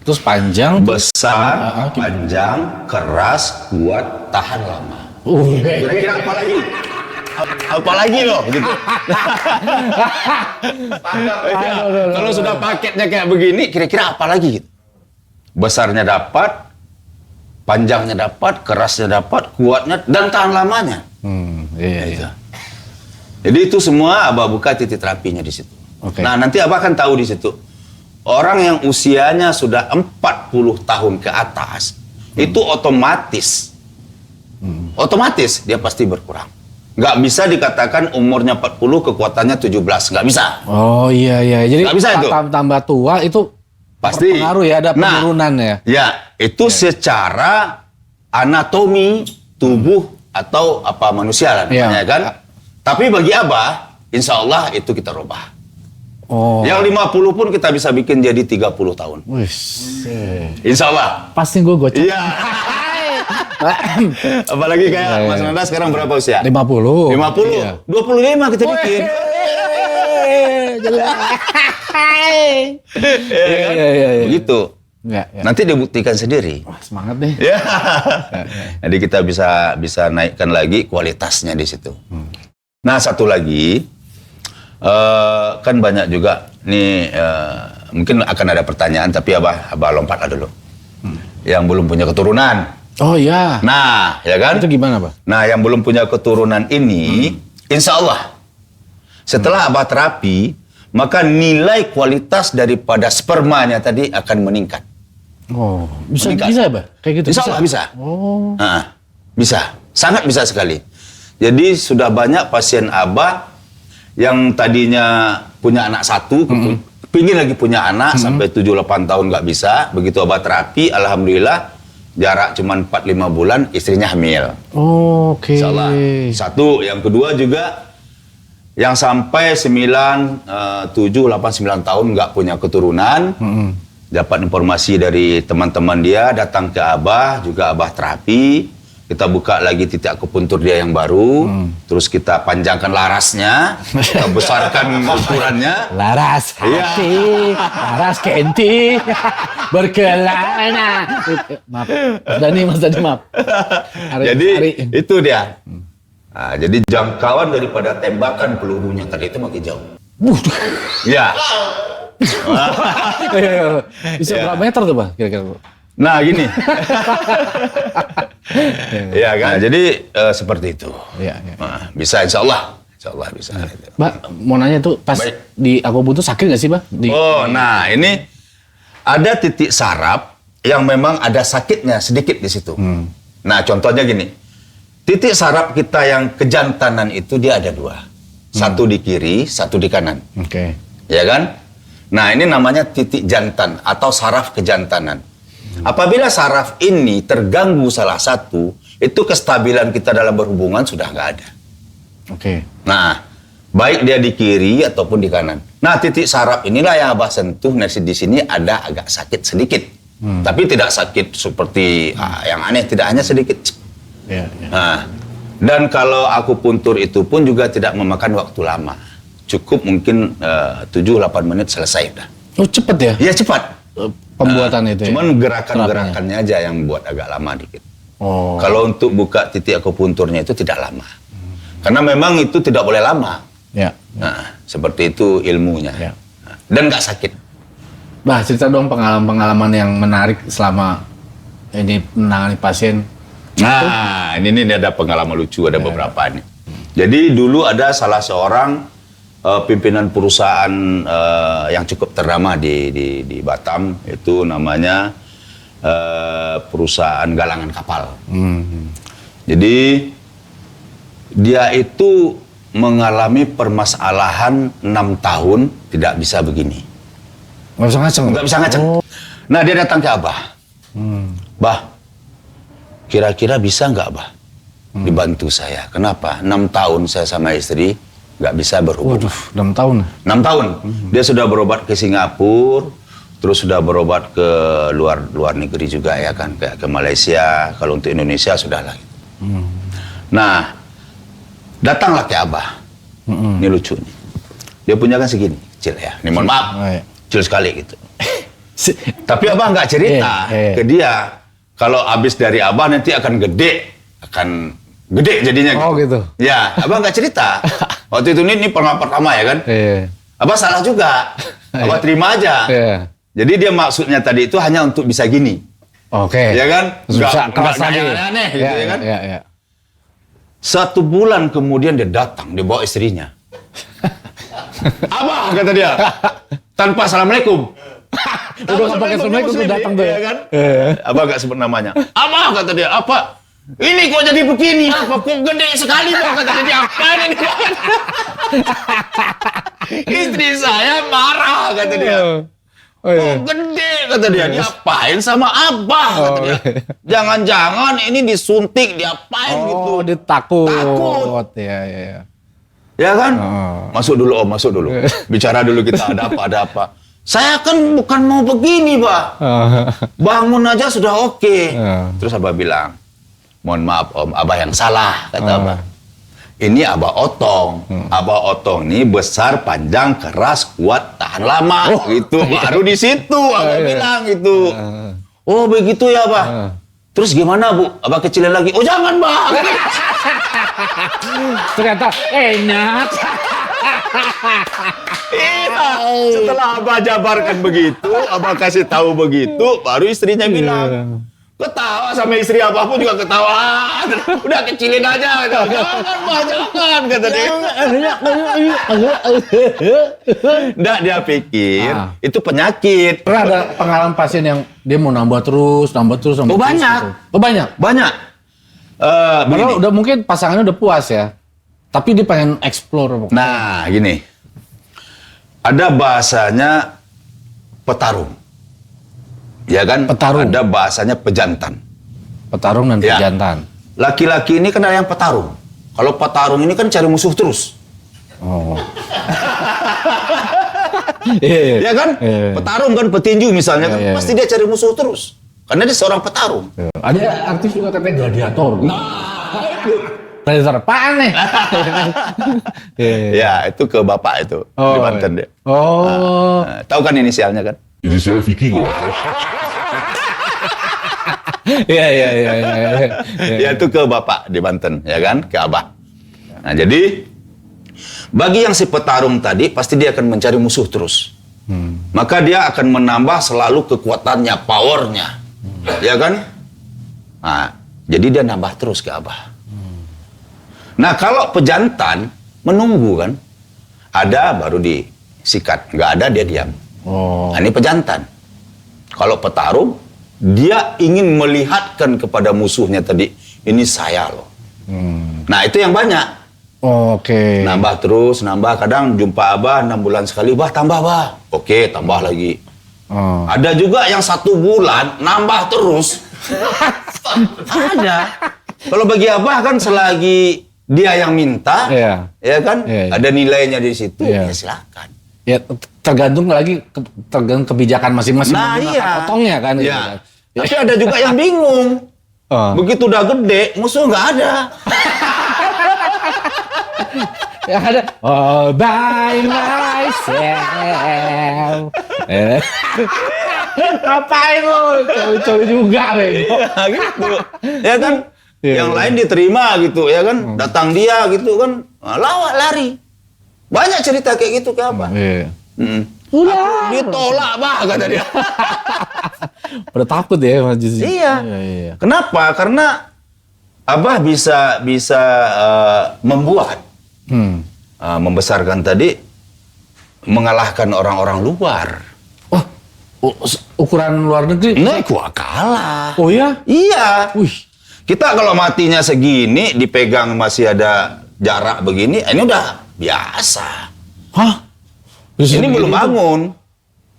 B: terus panjang,
A: Besar, panjang, keras, kuat, tahan lama. Kira-kira apa lagi? Apa lagi loh gitu. Kalau sudah paketnya kayak begini, kira-kira apa lagi gitu? Besarnya dapat, panjangnya dapat, kerasnya dapat, kuatnya dan tahan lamanya.
B: Iya.
A: Gitu. Jadi itu semua Abah buka titik terapinya di situ.
B: Oke.
A: Nah, nanti Abah akan tahu di situ. Orang yang usianya sudah 40 tahun ke atas, itu otomatis dia pasti berkurang. Nggak bisa dikatakan umurnya 40, kekuatannya 17. Nggak bisa.
B: Oh iya. Jadi
A: Nggak bisa itu.
B: tambah tua itu
A: Pasti.
B: berpengaruh ya, ada penurunan ya.
A: Ya, itu secara anatomi tubuh atau apa manusia lah
B: Iya.
A: namanya kan. Tapi bagi Abah, insya Allah itu kita rubah.
B: Oh.
A: Yang 50 pun kita bisa bikin jadi 30 tahun.
B: Wih.
A: Insya Allah.
B: Pasti gue gocap.
A: Iya. Apalagi kayak Mas Nanda sekarang berapa usia?
B: 50.
A: 50.
B: Iya.
A: 25 kita bikin.
B: Iya.
A: Begitu.
B: Ya.
A: Nanti dibuktikan sendiri.
B: Wah, semangat deh.
A: Ya. Jadi kita bisa naikkan lagi kualitasnya di situ. Nah, satu lagi kan banyak juga nih mungkin akan ada pertanyaan tapi abah lompatlah dulu. Yang belum punya keturunan.
B: Oh iya.
A: Nah, ya kan?
B: Itu gimana, Pak?
A: Nah, yang belum punya keturunan ini, insya Allah setelah abah terapi, maka nilai kualitas daripada spermanya tadi akan meningkat.
B: Oh, bisa
A: Meningkat.
B: bisa, Pak? Kayak gitu.
A: Insya Allah bisa.
B: Oh.
A: Nah, bisa, sangat bisa sekali. Jadi sudah banyak pasien abah yang tadinya punya anak satu, pingin lagi punya anak sampai 7-8 tahun nggak bisa. Begitu abah terapi, alhamdulillah jarak cuma 4-5 bulan istrinya hamil.
B: Oh, oke.
A: Insya Allah. Satu, yang kedua juga yang sampai 9, 7, 8, 9 tahun nggak punya keturunan. Dapat informasi dari teman-teman dia, datang ke abah, juga abah terapi. Kita buka lagi titik akupuntur dia yang baru, terus kita panjangkan larasnya, kita besarkan ukurannya.
B: Laras hati, laras kenti, berkelana. Maaf, Mas Dani maaf.
A: Jadi itu dia. Nah, jadi jangkauan daripada tembakan pelurunya tadi itu makin jauh. Ya.
B: Bisa berapa meter tuh, Pak? Kira-kira.
A: Nah, gini. Ya kan. Jadi seperti itu.
B: Iya.
A: Nah, bisa insya Allah bisa.
B: Mbak, mau nanya tuh pas
A: Baik.
B: di akupuntur sakit nggak sih, Pak?
A: Nah ini ada titik saraf yang memang ada sakitnya sedikit di situ. Nah, contohnya gini. Titik saraf kita yang kejantanan itu dia ada 2. Satu di kiri, satu di kanan.
B: Oke.
A: Ya kan? Nah, ini namanya titik jantan atau saraf kejantanan. Apabila saraf ini terganggu salah satu, itu kestabilan kita dalam berhubungan sudah nggak ada.
B: Oke.
A: Nah, baik dia di kiri ataupun di kanan. Nah, titik saraf inilah yang abah sentuh. Nah, di sini ada agak sakit sedikit. Tapi tidak sakit seperti yang aneh, tidak hanya sedikit.
B: Iya.
A: Nah, dan kalau akupuntur itu pun juga tidak memakan waktu lama. Cukup mungkin 7-8 menit selesai udah.
B: Oh, cepet ya?
A: Ya cepat.
B: Pembuatan itu ya?
A: Cuman gerakan-gerakannya aja yang buat agak lama dikit.
B: Oh.
A: Kalau untuk buka titik akupunturnya itu tidak lama. Karena memang itu tidak boleh lama.
B: Ya.
A: Nah, seperti itu ilmunya.
B: Ya.
A: Nah, dan nggak sakit.
B: Bah, cerita dong pengalaman-pengalaman yang menarik selama ini menangani pasien.
A: Nah, ini ada pengalaman lucu, ada beberapa nih. Jadi dulu ada salah seorang pimpinan perusahaan yang cukup ternama di Batam, itu namanya perusahaan galangan kapal. Jadi dia itu mengalami permasalahan 6 tahun tidak bisa begini.
B: Nggak bisa ngaceng?
A: Nggak bisa ngaceng. Nah, dia datang ke abah. Bah, kira-kira bisa nggak, Bah? Dibantu saya. Kenapa? 6 tahun saya sama istri nggak bisa berhubungan.
B: Waduh, 6 tahun.
A: 6 tahun. Dia sudah berobat ke Singapura, terus sudah berobat ke luar negeri juga ya kan, kayak ke Malaysia. Kalau untuk Indonesia sudah lah. Nah, datanglah ke abah. Ini lucu nih. Dia punya kan segini, kecil ya. Ini mohon maaf, kecil sekali gitu. Tapi abah nggak cerita ke dia. Kalau habis dari abah nanti akan gede jadinya gitu.
B: Oh gitu.
A: Ya, abah nggak cerita. Waktu itu ini pengalaman pertama ya kan. Abah salah juga. Abah terima aja. Jadi dia maksudnya tadi itu hanya untuk bisa gini.
B: Oke.
A: Ya kan?
B: Bisa keras lagi.
A: Aneh gitu ya kan.
B: Iya.
A: 1 bulan kemudian dia datang, dia bawa istrinya. Abah kata dia, tanpa assalamualaikum.
B: Udah nggak pakai assalamualaikum tuh datang tuh.
A: Ya kan? Abah nggak sebut namanya. Abah kata dia, apa? Ini kok jadi begini? Apa kok gede sekali Pak? Kata dia, apa ini? Istri saya marah kata dia. Oh gede kata dia, diapain sama abah kata dia. Jangan-jangan ini disuntik, diapain gitu.
B: Oh, dia takut.
A: Takut.
B: Ya.
A: Ya kan? Masuk dulu Om, masuk dulu. Bicara dulu kita, ada apa. Saya kan bukan mau begini, Pak. Bangun aja sudah oke. Terus abah bilang, mohon maaf Om, abah yang salah, kata abah. ini Abah Otong. Abah Otong ini besar, panjang, keras, kuat, tahan lama. Gitu. Baru di situ Abah bilang gitu. Oh begitu ya Abah. Terus gimana Bu? Abah kecilin lagi. Oh jangan Bang.
B: Ternyata enak.
A: Iya. Setelah Abah jabarkan begitu, Abah kasih tahu begitu, baru istrinya bilang. Ketawa sama istri Abah pun juga ketawa. Udah kecilin aja. Jangan Bah, jangan kata dia. Nggak, dia pikir itu penyakit.
B: Pernah ada pengalaman pasien yang dia mau nambah terus.
A: Oh, banyak.
B: Gitu. Oh banyak.
A: Banyak.
B: Padahal udah mungkin pasangannya udah puas ya. Tapi dia pengen explore.
A: Nah, gini. Ada bahasanya petarung. Ya kan?
B: Petarung.
A: Ada bahasanya pejantan.
B: Petarung dan
A: Ya.
B: pejantan.
A: Laki-laki ini kan ada yang petarung. Kalau petarung ini kan cari musuh terus.
B: Oh. Iya.
A: Ya kan?
B: Iya.
A: Petarung kan, petinju misalnya kan.
B: Iya.
A: Pasti dia cari musuh terus. Karena dia seorang petarung.
B: Ada artis juga katanya gladiator. Gladiator apaan nih?
A: Ya, itu ke bapak itu. Di Banten dia.
B: Oh.
A: Nah, tahu kan inisialnya kan?
C: Ini saya Vicky kok.
B: Iya.
A: Ya itu ke bapak di Banten, ya kan? Ke abah. Nah, jadi bagi yang si petarung tadi, pasti dia akan mencari musuh terus. Maka dia akan menambah selalu kekuatannya, powernya. Ya kan? Nah, jadi dia nambah terus ke abah. Nah, kalau pejantan menunggu kan, ada baru disikat, nggak ada dia diam.
B: Oh.
A: Nah, ini pejantan. Kalau petarung, dia ingin melihatkan kepada musuhnya tadi, ini saya loh. Nah, itu yang banyak.
B: Oke.
A: Nambah terus, nambah. Kadang jumpa abah 6 bulan sekali, bah tambah bah. Oke, tambah lagi.
B: Oh.
A: Ada juga yang 1 bulan nambah terus. Ada. Kalau bagi abah kan selagi dia yang minta,
B: Iya.
A: ya kan,
B: Iya.
A: ada nilainya di situ,
B: Iya.
A: ya silakan.
B: Ya tergantung tergantung kebijakan masing-masing
A: Nah
B: menggunakan
A: iya.
B: potongnya kan. gitu
A: Iya.
B: kan.
A: Tapi ada juga yang bingung.
B: Oh.
A: Begitu udah gede, musuh nggak ada.
B: Ya ada. All by myself. Ngapain lo? Coli juga, bego.
A: Ya gitu. Ya kan?
B: Iya,
A: Yang
B: iya.
A: lain diterima gitu, ya kan? Datang dia gitu kan, lawak lari. Banyak cerita kayak gitu ke abah.
B: Iya.
A: Aku ditolak bah kata dia.
B: Udah takut ya Mas Juzi.
A: Iya.
B: Iya.
A: Kenapa? Karena abah bisa membuat membesarkan tadi, mengalahkan orang-orang luar.
B: Oh, ukuran luar negeri?
A: Nah, gua kalah.
B: Oh ya?
A: Iya.
B: Wih.
A: Kita kalau matinya segini, dipegang masih ada jarak begini, ini udah biasa.
B: Hah?
A: Ini belum bangun.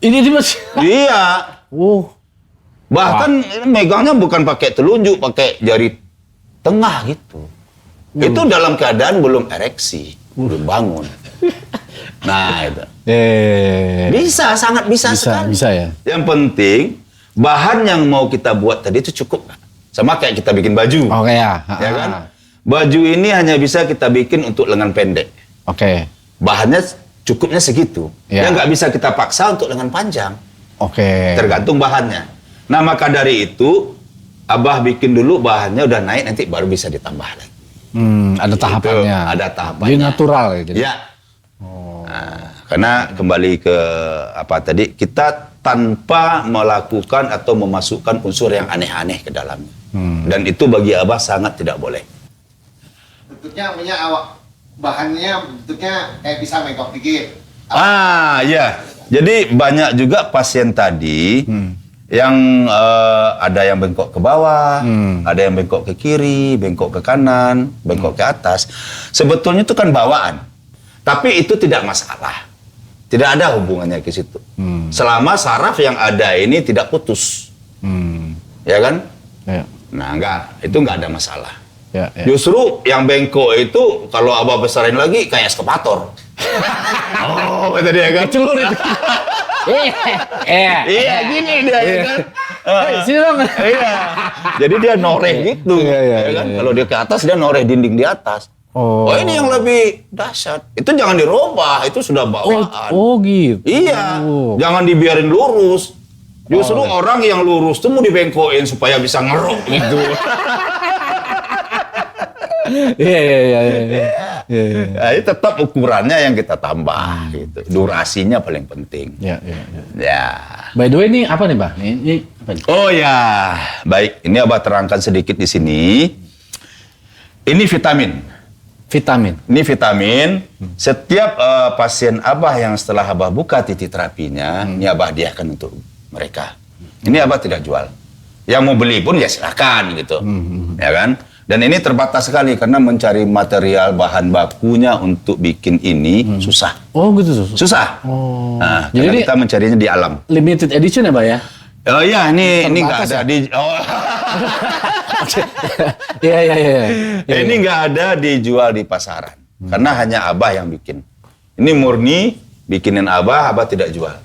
B: Ini dia masih.
A: Iya.
B: Oh.
A: Bahkan ini megangnya bukan pakai telunjuk, pakai jari tengah gitu. Itu dalam keadaan belum ereksi, belum bangun. Nah, itu. Bisa, sangat bisa sekali.
B: Bisa ya.
A: Yang penting, bahan yang mau kita buat tadi itu cukup nggak? Sama kayak kita bikin baju.
B: Oke ya.
A: Ya kan? Baju ini hanya bisa kita bikin untuk lengan pendek.
B: Oke.
A: Bahannya cukupnya segitu.
B: Ya.
A: Ya nggak bisa kita paksa untuk lengan panjang.
B: Oke.
A: Tergantung bahannya. Nah, maka dari itu, abah bikin dulu bahannya udah naik, nanti baru bisa ditambah lagi.
B: Ada tahapannya.
A: Ada tahapannya.
B: Jadi natural ya. Jadi.
A: Ya. Nah, karena kembali ke apa tadi, kita tanpa melakukan atau memasukkan unsur yang aneh-aneh ke dalamnya. Dan itu bagi abah sangat tidak boleh.
D: Bentuknya bahannya bentuknya kayak bisa mengkok dikit.
A: Ya. Jadi banyak juga pasien tadi yang ada yang bengkok ke bawah, ada yang bengkok ke kiri, bengkok ke kanan, bengkok ke atas. Sebetulnya itu kan bawaan. Tapi itu tidak masalah. Tidak ada hubungannya ke situ. Selama saraf yang ada ini tidak putus. Ya kan?
B: Ya.
A: Nah, itu nggak ada masalah.
B: Ya.
A: Justru yang bengkok itu kalau abah besarin lagi kayak eskavator. Oh, kata dia kan.
B: Celur itu.
A: Iya, gini dia ya kan.
B: Sini dong.
A: Iya. Jadi dia noreh gitu.
B: Iya,
A: ya kan? Kalau dia ke atas dia noreh dinding di atas. Oh, ini yang lebih dahsyat. Itu jangan dirubah, itu sudah bawaan.
B: Oh gitu.
A: Iya,
B: Oh.
A: jangan dibiarin lurus. Justru orang yang lurus tuh mau dibengkokin supaya bisa ngeruk gitu.
B: Iya.
A: Nah, ini tetap ukurannya yang kita tambah gitu. Durasinya paling penting.
B: Iya.
A: Ya.
B: By the way, ini apa nih, Bah? Ini apa nih?
A: Oh ya, baik. Ini Abah terangkan sedikit di sini. Ini vitamin.
B: Vitamin.
A: Ini vitamin. Setiap pasien Abah yang setelah Abah buka titik terapinya, ini Abah hadiahkan untuk mereka. Ini Abah tidak jual. Yang mau beli pun ya silakan gitu, ya kan? Dan ini terbatas sekali karena mencari material bahan bakunya untuk bikin ini susah.
B: Oh gitu.
A: Susah.
B: Oh.
A: Nah,
B: Jadi
A: karena
B: ini
A: kita mencarinya di alam.
B: limited edition ya, Bah ya?
A: Oh iya, ini nggak
B: Terbatas
A: ada
B: ya?
A: di. Oh.
B: Iya.
A: Ini nggak ada dijual di pasaran, karena hanya Abah yang bikin. Ini murni bikinan Abah tidak jual.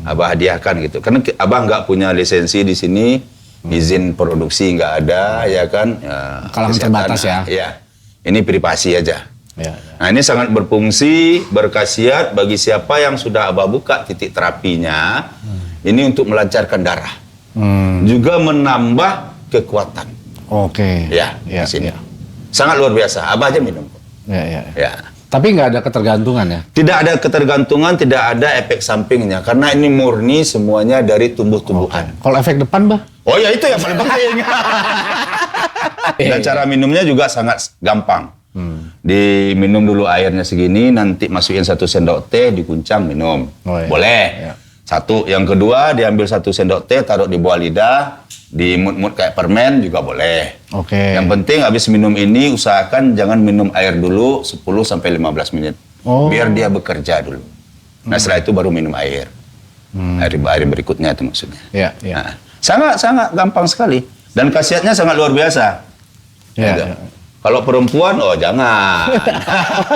A: Abah hadiahkan gitu, karena Abah nggak punya lisensi di sini, izin produksi nggak ada, ya kan? Ya,
B: Kalangan
A: kesehatan,
B: terbatas ya.
A: Iya, ini privasi aja.
B: Iya.
A: Nah ini sangat berfungsi, berkhasiat bagi siapa yang sudah Abah buka titik terapinya. Ini untuk melancarkan darah, juga menambah kekuatan.
B: Oke.
A: Ya,
B: Iya.
A: di sini. Sangat luar biasa. Abah aja minum.
B: Iya.
A: Ya.
B: Tapi nggak ada ketergantungan ya?
A: Tidak ada ketergantungan, tidak ada efek sampingnya. Karena ini murni semuanya dari tumbuh-tumbuhan.
B: Kalau efek depan, Bah?
A: Oh ya, itu yang paling penting. Dan cara minumnya juga sangat gampang. Diminum dulu airnya segini, nanti masukin 1 sendok teh, dikuncang, minum.
B: Oh, iya.
A: Boleh.
B: Iya.
A: Satu. Yang kedua, diambil 1 sendok teh, taruh di bawah lidah, dimut-mut kayak permen juga boleh.
B: Oke.
A: Yang penting habis minum ini usahakan jangan minum air dulu 10 sampai 15 menit.
B: Oh.
A: Biar dia bekerja dulu. Nah, setelah itu baru minum air. Air berikutnya itu maksudnya.
B: Iya.
A: Nah, sangat gampang sekali dan khasiatnya sangat luar biasa.
B: Iya.
A: Gitu. Kalau perempuan jangan.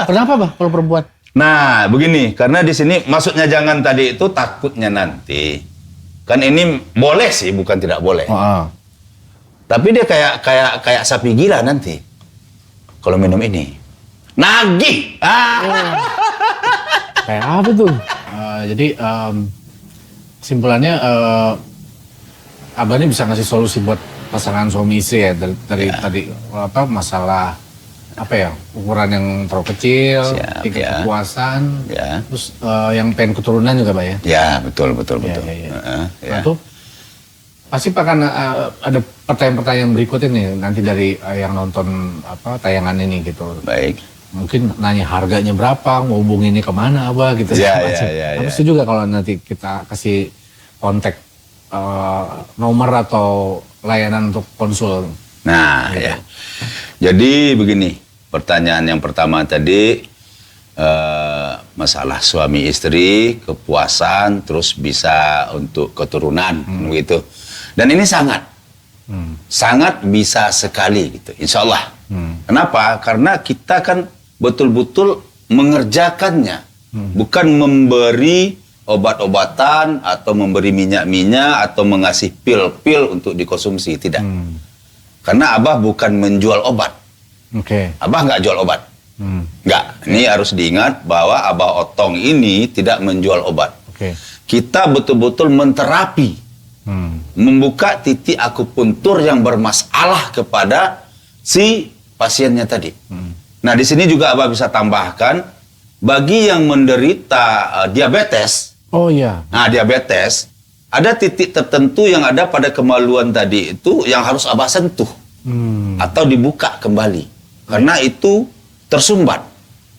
B: Kenapa, Bah, kalau perempuan?
A: Nah, begini, karena di sini maksudnya jangan tadi itu takutnya nanti. Kan ini boleh sih, bukan tidak boleh.
B: Oh.
A: Tapi dia kayak sapi gila nanti. Kalau minum ini. Nagih.
B: Kayak apa tuh? Jadi simpulannya Abah ini bisa ngasih solusi buat pasangan suami istri ya dari tadi apa masalah apa ya ukuran yang terlalu kecil,
A: Siap,
B: tingkat
A: ya.
B: kepuasan,
A: Ya.
B: terus yang pengen keturunan juga, Pak ya.
A: Ya, betul.
B: Iya.
A: Ya.
B: Nah, tuh pasti akan ada pertanyaan-pertanyaan berikutnya nih nanti dari yang nonton apa tayangan ini gitu.
A: Baik.
B: Mungkin nanya harganya berapa, mau hubunginnya kemana Abah gitu.
A: Ya,
B: macam.
A: ya.
B: Tapi setuju juga kalau nanti kita kasih kontak nomor atau layanan untuk konsul.
A: Nah, ya. Jadi begini. Pertanyaan yang pertama tadi masalah suami istri, kepuasan, terus bisa untuk keturunan, begitu. Dan ini sangat bisa sekali, gitu. Insya Allah. Kenapa? Karena kita kan betul-betul mengerjakannya, bukan memberi obat-obatan atau memberi minyak-minyak atau mengasih pil-pil untuk dikonsumsi, tidak. Karena Abah bukan menjual obat.
B: Oke.
A: Abah nggak jual obat. Nggak. Ini harus diingat bahwa Abah Otong ini tidak menjual obat.
B: Oke.
A: Kita betul-betul menterapi. Membuka titik akupuntur yang bermasalah kepada si pasiennya tadi. Nah, di sini juga Abah bisa tambahkan, bagi yang menderita diabetes,
B: Oh iya.
A: nah diabetes, ada titik tertentu yang ada pada kemaluan tadi itu yang harus Abah sentuh. Atau dibuka kembali. Karena itu tersumbat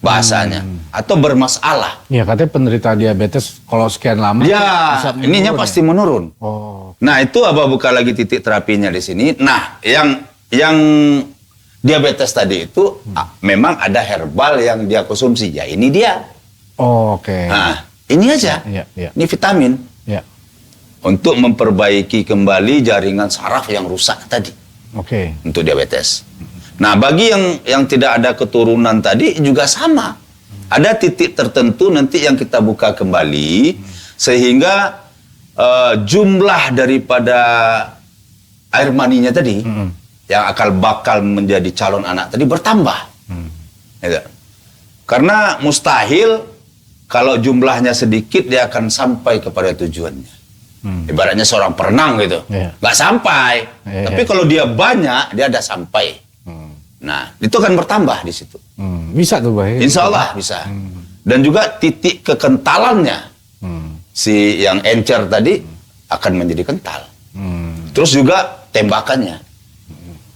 A: bahasanya. Atau bermasalah.
B: Ya katanya penderita diabetes kalau sekian lama
A: Ya,
B: bisa
A: ininya
B: menurun
A: pasti
B: ya?
A: menurun.
B: Oh.
A: Nah, itu Abah buka lagi titik terapinya di sini. Nah, yang diabetes tadi itu memang ada herbal yang dia konsumsi. Ya, ini dia.
B: Oh, oke.
A: Nah, ini aja.
B: Iya.
A: Ini vitamin
B: Ya.
A: untuk memperbaiki kembali jaringan saraf yang rusak tadi
B: Oke.
A: untuk diabetes. Nah, bagi yang tidak ada keturunan tadi juga sama. Ada titik tertentu nanti yang kita buka kembali sehingga jumlah daripada air maninya tadi yang bakal menjadi calon anak tadi bertambah. Gitu. Karena mustahil kalau jumlahnya sedikit dia akan sampai kepada tujuannya. Ibaratnya seorang perenang gitu,
B: Iya.
A: nggak sampai.
B: Iya.
A: Tapi kalau dia banyak, dia ada sampai. Nah, itu akan bertambah di situ.
B: Bisa tuh, Bah. ya?
A: Insya Allah bisa. Dan juga titik kekentalannya si yang encer tadi akan menjadi kental. Terus juga tembakannya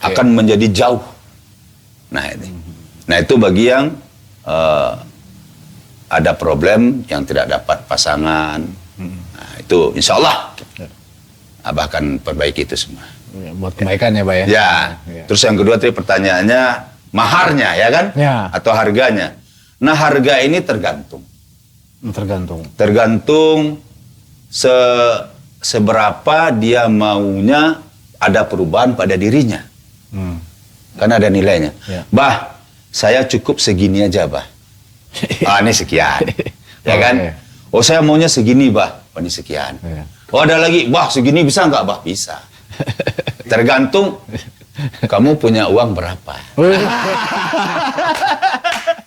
A: akan menjadi jauh. Nah ini, nah itu bagi yang ada problem yang tidak dapat pasangan. Nah itu Insya Allah Abah akan perbaiki itu semua.
B: Ya, buat kebaikan ya, Bah ya.
A: Ya.
B: Ya.
A: Terus yang kedua tadi pertanyaannya maharnya ya kan?
B: Ya.
A: Atau harganya. Nah harga ini tergantung. Tergantung seberapa dia maunya ada perubahan pada dirinya. Karena ada nilainya.
B: Ya.
A: Bah, saya cukup segini aja, Bah. Ah, ini sekian. Ya kan?
B: Oke.
A: Oh, saya maunya segini, Bah. Oh, ini sekian.
B: Ya.
A: Oh, ada lagi. Bah, segini bisa nggak, Bah? Bisa. Tergantung kamu punya uang berapa.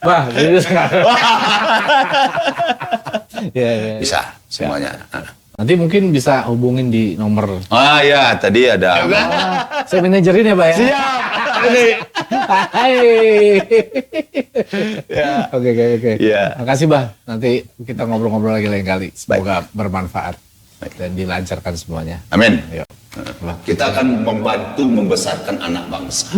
B: Bah, jadi sekarang. Ya, ya.
A: Bisa semuanya.
B: Nanti mungkin bisa hubungin di nomor.
A: Ah ya, tadi ada.
B: Saya manajerin ya, Pak ya. Siap. Hai. Oke.
A: Ya.
B: Makasih, Bah. Nanti kita ngobrol-ngobrol lagi lain kali. Semoga bermanfaat dan dilancarkan semuanya.
A: Amin.
B: Ayo.
A: Kita akan membantu membesarkan anak bangsa.